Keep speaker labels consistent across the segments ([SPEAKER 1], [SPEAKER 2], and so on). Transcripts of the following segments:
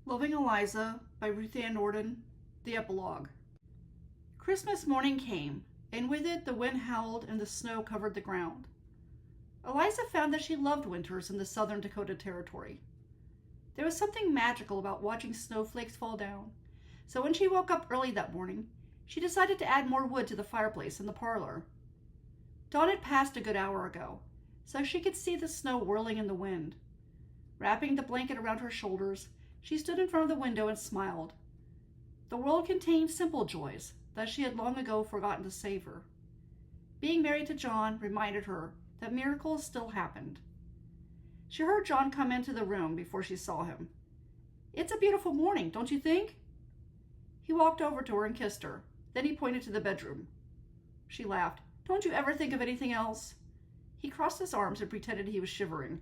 [SPEAKER 1] Loving Eliza by Ruth and Nordin, the Epilogue. Christmas morning came, and with it the wind howled and the snow covered the ground. Eliza found that she loved winters in the South Dakota Territory. There was something magical about watching snowflakes fall down, so when she woke up early that morning, she decided to add more wood to the fireplace in the parlor. Dawn had passed a good hour ago, so she could see the snow whirling in the wind. Wrapping the blanket around her shoulders, she stood in front of the window and smiled. The world contained simple joys that she had long ago forgotten to savor. Being married to John reminded her that miracles still happened. She heard John come into the room before she saw him. "It's a beautiful morning, don't you think?" He walked over to her and kissed her. Then he pointed to the bedroom. She laughed. "Don't you ever think of anything else?" He crossed his arms and pretended he was shivering.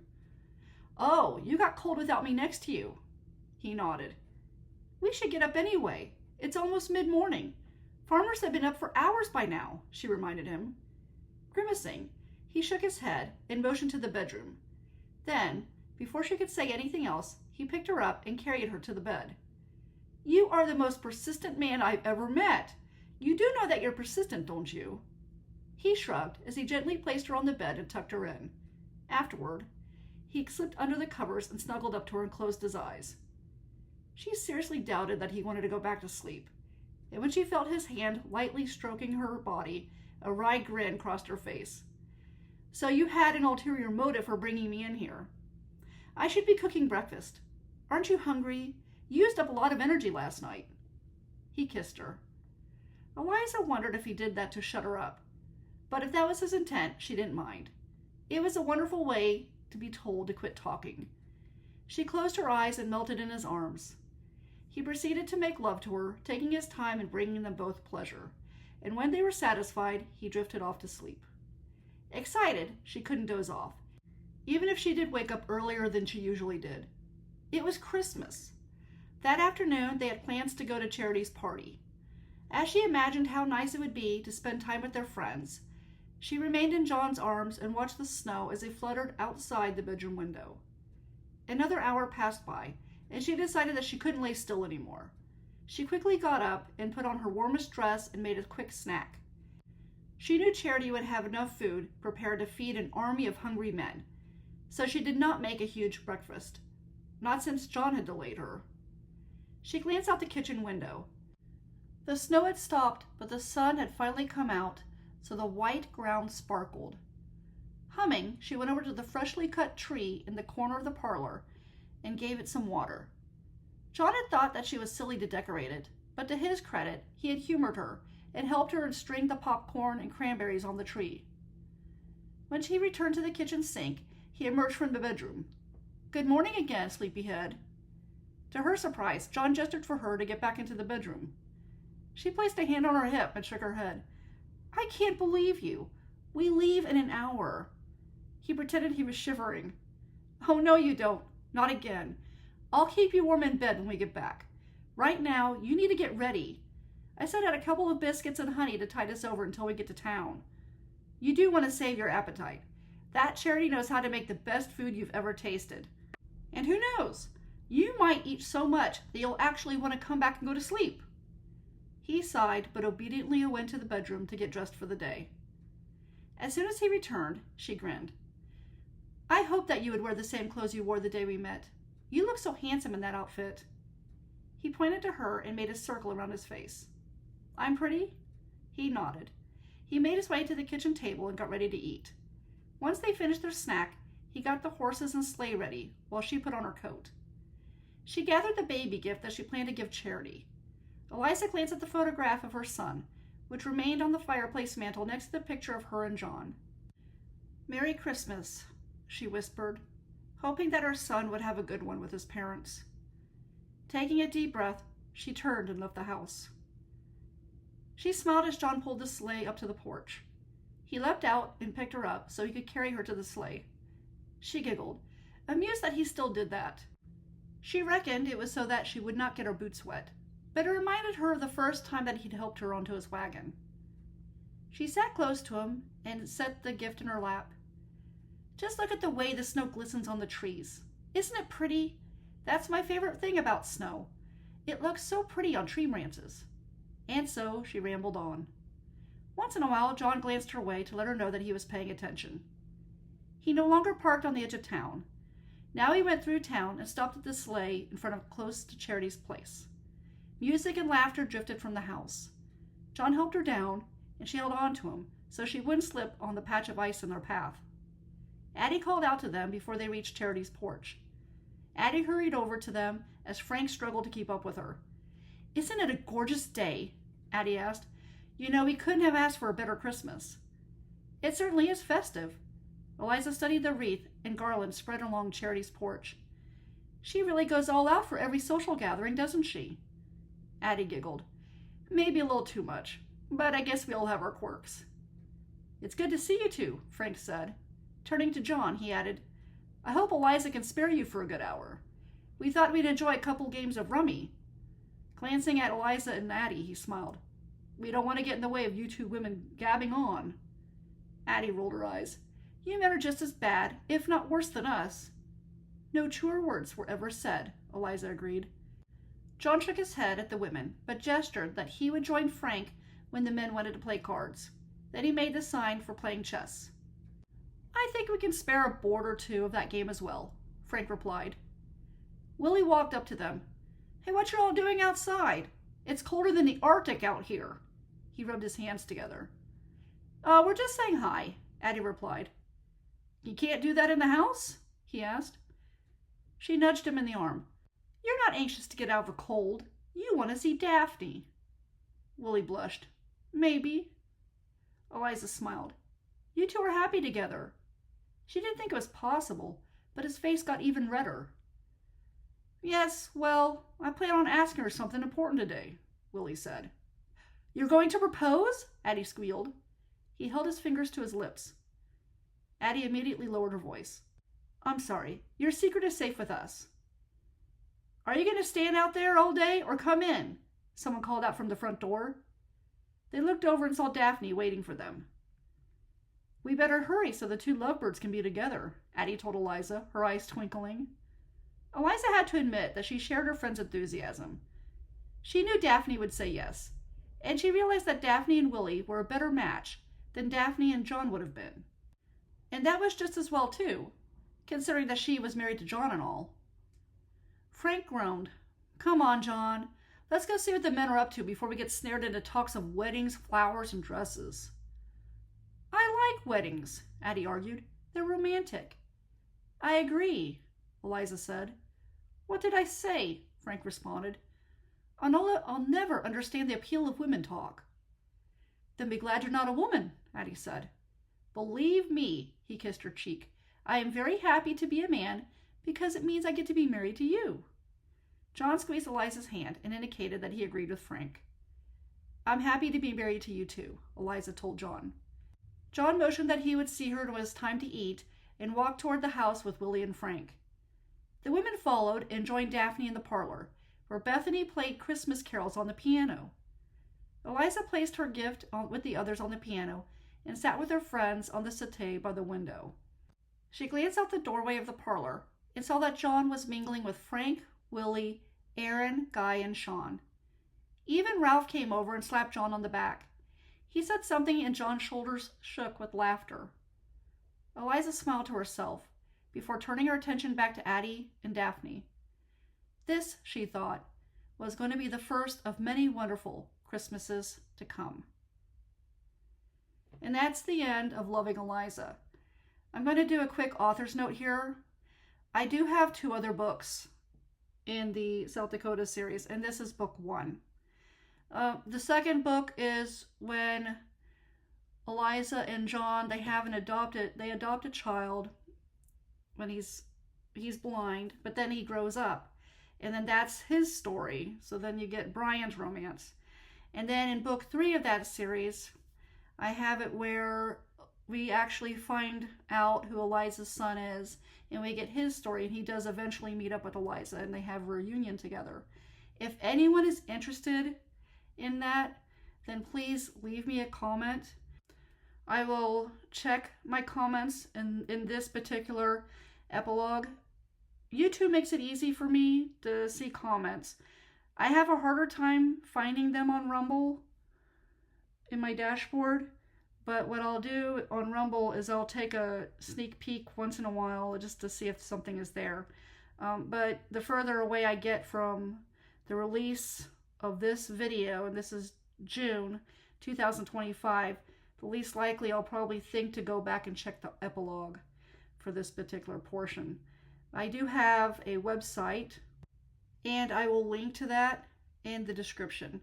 [SPEAKER 1] "Oh, you got cold without me next to you." He nodded. "We should get up anyway. It's almost mid-morning. Farmers have been up for hours by now," she reminded him. Grimacing, he shook his head and motioned to the bedroom. Then, before she could say anything else, he picked her up and carried her to the bed. "You are the most persistent man I've ever met. You do know that you're persistent, don't you?" He shrugged as he gently placed her on the bed and tucked her in. Afterward, he slipped under the covers and snuggled up to her and closed his eyes. She seriously doubted that he wanted to go back to sleep, and when she felt his hand lightly stroking her body, a wry grin crossed her face. "So you had an ulterior motive for bringing me in here. I should be cooking breakfast. Aren't you hungry? You used up a lot of energy last night." He kissed her. Eliza wondered if he did that to shut her up, but if that was his intent, she didn't mind. It was a wonderful way to be told to quit talking. She closed her eyes and melted in his arms. He proceeded to make love to her, taking his time and bringing them both pleasure, and when they were satisfied, he drifted off to sleep. Excited, she couldn't doze off, even if she did wake up earlier than she usually did. It was Christmas. That afternoon, they had plans to go to Charity's party. As she imagined how nice it would be to spend time with their friends, she remained in John's arms and watched the snow as they fluttered outside the bedroom window. Another hour passed by, and she decided that she couldn't lay still anymore. She quickly got up and put on her warmest dress and made a quick snack. She knew Charity would have enough food prepared to feed an army of hungry men, so she did not make a huge breakfast, not since John had delayed her. She glanced out the kitchen window. The snow had stopped, but the sun had finally come out, so the white ground sparkled. Humming, she went over to the freshly cut tree in the corner of the parlor and gave it some water. John had thought that she was silly to decorate it, but to his credit, he had humored her and helped her string the popcorn and cranberries on the tree. When she returned to the kitchen sink, he emerged from the bedroom. "Good morning again, sleepyhead." To her surprise, John gestured for her to get back into the bedroom. She placed a hand on her hip and shook her head. "I can't believe you. We leave in an hour." He pretended he was shivering. "Oh, no, you don't. Not again. I'll keep you warm in bed when we get back. Right now, you need to get ready. I set out a couple of biscuits and honey to tide us over until we get to town. You do want to save your appetite. That Charity knows how to make the best food you've ever tasted. And who knows? You might eat so much that you'll actually want to come back and go to sleep." He sighed, but obediently went to the bedroom to get dressed for the day. As soon as he returned, she grinned. "I hoped that you would wear the same clothes you wore the day we met. You look so handsome in that outfit." He pointed to her and made a circle around his face. "I'm pretty?" He nodded. He made his way to the kitchen table and got ready to eat. Once they finished their snack, he got the horses and sleigh ready while she put on her coat. She gathered the baby gift that she planned to give Charity. Eliza glanced at the photograph of her son, which remained on the fireplace mantel next to the picture of her and John. "Merry Christmas," she whispered, hoping that her son would have a good one with his parents. Taking a deep breath, she turned and left the house. She smiled as John pulled the sleigh up to the porch. He leapt out and picked her up so he could carry her to the sleigh. She giggled, amused that he still did that. She reckoned it was so that she would not get her boots wet, but it reminded her of the first time that he'd helped her onto his wagon. She sat close to him and set the gift in her lap. "Just look at the way the snow glistens on the trees. Isn't it pretty? That's my favorite thing about snow. It looks so pretty on tree branches." And so she rambled on. Once in a while, John glanced her way to let her know that he was paying attention. He no longer parked on the edge of town. Now he went through town and stopped at the sleigh in front of close to Charity's place. Music and laughter drifted from the house. John helped her down, and she held on to him so she wouldn't slip on the patch of ice in their path. Addie called out to them before they reached Charity's porch. Addie hurried over to them as Frank struggled to keep up with her. "Isn't it a gorgeous day?" Addie asked. "You know, we couldn't have asked for a better Christmas." "It certainly is festive." Eliza studied the wreath and garland spread along Charity's porch. "She really goes all out for every social gathering, doesn't she?" Addie giggled. "Maybe a little too much, but I guess we all have our quirks." "It's good to see you two," Frank said. Turning to John, he added, "I hope Eliza can spare you for a good hour. We thought we'd enjoy a couple games of rummy." Glancing at Eliza and Addie, he smiled. "We don't want to get in the way of you two women gabbing on." Addie rolled her eyes. "You men are just as bad, if not worse than us." "No truer words were ever said," Eliza agreed. John shook his head at the women, but gestured that he would join Frank when the men wanted to play cards. Then he made the sign for playing chess. "I think we can spare a board or two of that game as well," Frank replied. Willie walked up to them. "Hey, what you all doing outside? It's colder than the Arctic out here." He rubbed his hands together. We're just saying hi," Addie replied. "You can't do that in the house?" he asked. She nudged him in the arm. "You're not anxious to get out of the cold. You want to see Daphne." Willie blushed. "Maybe." Eliza smiled. "You two are happy together." She didn't think it was possible, but his face got even redder. "Yes, well, I plan on asking her something important today," Willie said. "You're going to propose?" Addie squealed. He held his fingers to his lips. Addie immediately lowered her voice. "I'm sorry. Your secret is safe with us." "Are you going to stand out there all day or come in?" someone called out from the front door. They looked over and saw Daphne waiting for them. "We better hurry so the two lovebirds can be together," Addie told Eliza, her eyes twinkling. Eliza had to admit that she shared her friend's enthusiasm. She knew Daphne would say yes, and she realized that Daphne and Willie were a better match than Daphne and John would have been. And that was just as well, too, considering that she was married to John and all. Frank groaned. "Come on, John. Let's go see what the men are up to before we get snared into talks of weddings, flowers, and dresses." "I like weddings," Addie argued. "They're romantic." "I agree," Eliza said. "What did I say?" Frank responded. I'll never understand the appeal of women talk." "Then be glad you're not a woman," Addie said. "Believe me," he kissed her cheek, "I am very happy to be a man because it means I get to be married to you." John squeezed Eliza's hand and indicated that he agreed with Frank. "I'm happy to be married to you too," Eliza told John. John motioned that he would see her when it was time to eat and walked toward the house with Willie and Frank. The women followed and joined Daphne in the parlor, where Bethany played Christmas carols on the piano. Eliza placed her gift with the others on the piano and sat with her friends on the settee by the window. She glanced out the doorway of the parlor and saw that John was mingling with Frank, Willie, Aaron, Guy, and Sean. Even Ralph came over and slapped John on the back. He said something and John's shoulders shook with laughter. Eliza smiled to herself before turning her attention back to Addie and Daphne. This, she thought, was going to be the first of many wonderful Christmases to come. And that's the end of Loving Eliza. I'm going to do a quick author's note here. I do have 2 other books in the South Dakota series, and this is book 1. The second book is when Eliza and John, they adopt a child when he's blind, but then he grows up. And then that's his story. So then you get Brian's romance. And then in book 3 of that series, I have it where we actually find out who Eliza's son is, and we get his story, and he does eventually meet up with Eliza, and they have a reunion together. If anyone is interested in that, then please leave me a comment. I will check my comments in this particular epilogue YouTube makes it easy for me to see comments. I have a harder time finding them on Rumble in my dashboard, but what I'll do on Rumble is I'll take a sneak peek once in a while just to see if something is there. But the further away I get from the release of this video, and this is June 2025, the least likely I'll probably think to go back and check the epilogue for this particular portion. I do have a website, and I will link to that in the description.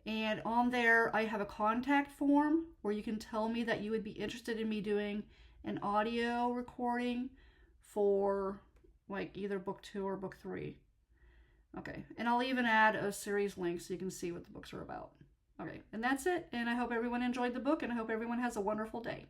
[SPEAKER 1] And on there, I have a contact form where you can tell me that you would be interested in me doing an audio recording for like either book 2 or book 3. Okay, and I'll even add a series link so you can see what the books are about. Okay, and that's it. And I hope everyone enjoyed the book, and I hope everyone has a wonderful day.